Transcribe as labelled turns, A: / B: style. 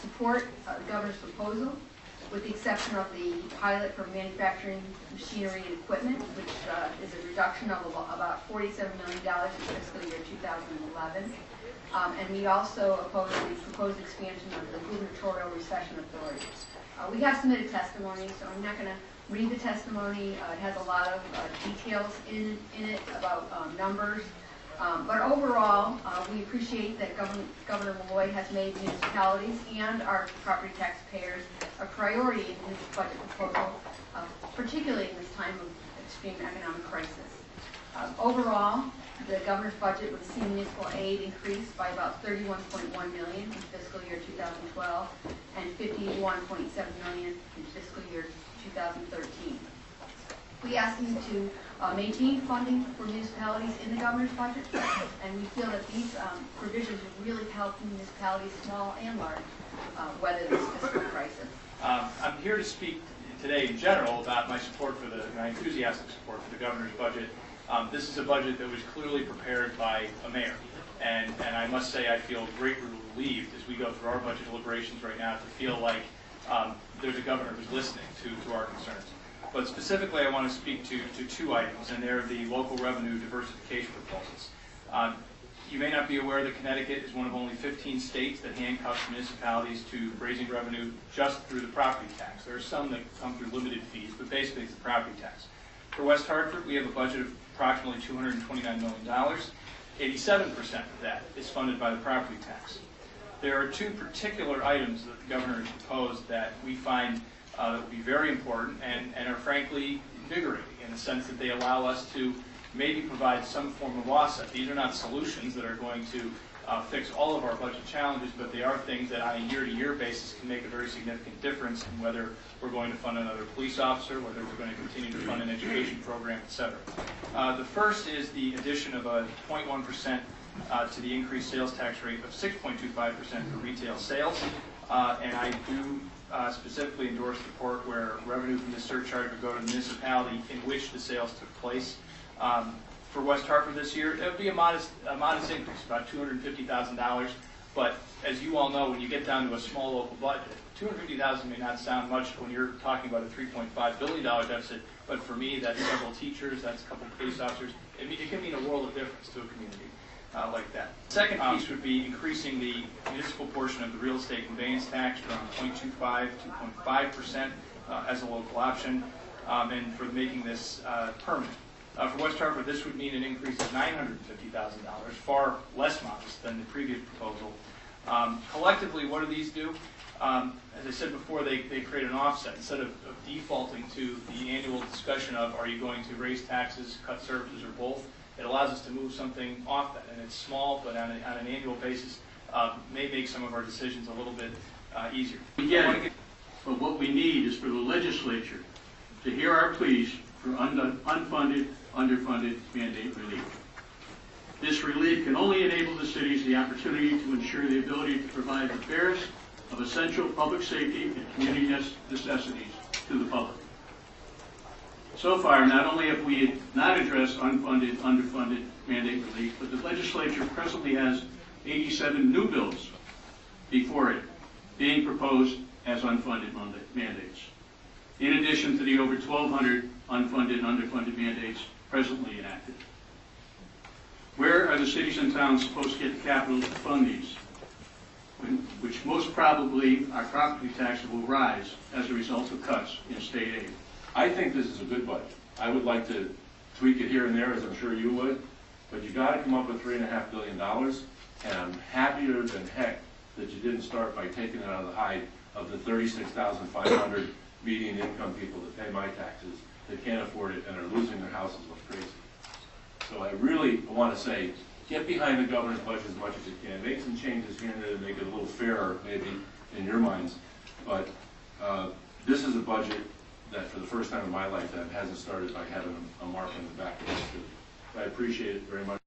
A: support the governor's proposal, with the exception of the pilot for manufacturing machinery and equipment, which is a reduction of about $47 million in fiscal year 2011. And we also oppose the proposed expansion of the gubernatorial recession authority. We have submitted testimony, so I'm not going to read the testimony. It has a lot of details in it about numbers. But overall, we appreciate that Governor Malloy has made municipalities and our property taxpayers a priority in his budget proposal, particularly in this time of extreme economic crisis. Overall, the governor's budget would see municipal aid increase by about $31.1 million in fiscal year 2012 and $51.7 million in fiscal year 2013. We ask you to maintain funding for municipalities in the governor's budget, and we feel that these provisions would really help municipalities, small and large, weather this fiscal crisis.
B: I'm here to speak today in general about my enthusiastic support for the governor's budget. This is a budget that was clearly prepared by a mayor, and I must say I feel greatly relieved as we go through our budget deliberations right now to feel like there's a governor who's listening to our concerns. But specifically, I want to speak to two items, and they're the local revenue diversification proposals. You may not be aware that Connecticut is one of only 15 states that handcuffs municipalities to raising revenue just through the property tax. There are some that come through limited fees, but basically it's the property tax. For West Hartford, we have a budget of approximately $229 million. 87% of that is funded by the property tax. There are two particular items that the governor has proposed that we find that would be very important and are frankly invigorating in the sense that they allow us to maybe provide some form of offset. These are not solutions that are going to fix all of our budget challenges, but they are things that on a year-to-year basis can make a very significant difference in whether we're going to fund another police officer, whether we're going to continue to fund an education program, etc. The first is the addition of a 0.1% to the increased sales tax rate of 6.25% for retail sales, and I do specifically endorse the part where revenue from this surcharge would go to the municipality in which the sales took place. For West Hartford this year, it would be a modest increase, about $250,000. But as you all know, when you get down to a small local budget, $250,000 may not sound much when you're talking about a $3.5 billion deficit. But for me, that's several teachers, that's a couple of police officers. It can mean a world of difference to a community like that. Second piece would be increasing the municipal portion of the real estate conveyance tax from 0.25 to 2.5% as a local option, and for making this permanent. For West Hartford, this would mean an increase of $950,000, far less modest than the previous proposal. Collectively, what do these do? As I said before, they create an offset. Instead of defaulting to the annual discussion of are you going to raise taxes, cut services, or both, it allows us to move something off that. And it's small, but on an annual basis, may make some of our decisions a little bit easier.
C: But what we need is for the legislature to hear our pleas for unfunded, underfunded mandate relief. This relief can only enable the cities the opportunity to ensure the ability to provide the fairest of essential public safety and community necessities to the public. So far, not only have we not addressed unfunded, underfunded mandate relief, but the legislature presently has 87 new bills before it being proposed as unfunded mandates, in addition to the over 1,200 unfunded and underfunded mandates presently enacted. Where are the cities and towns supposed to get the capital to fund these, which most probably our property tax will rise as a result of cuts in state aid?
D: I think this is a good budget. I would like to tweak it here and there, as I'm sure you would, but you got to come up with $3.5 billion, and I'm happier than heck that you didn't start by taking it out of the hide of the 36,500 median income people that pay my taxes, that can't afford it and are losing their houses like crazy. So I really want to say, get behind the governor's budget as much as you can. Make some changes here and there to make it a little fairer, maybe, in your minds. But this is a budget that, for the first time in my lifetime, hasn't started by having a mark on the back of it. I appreciate it very much.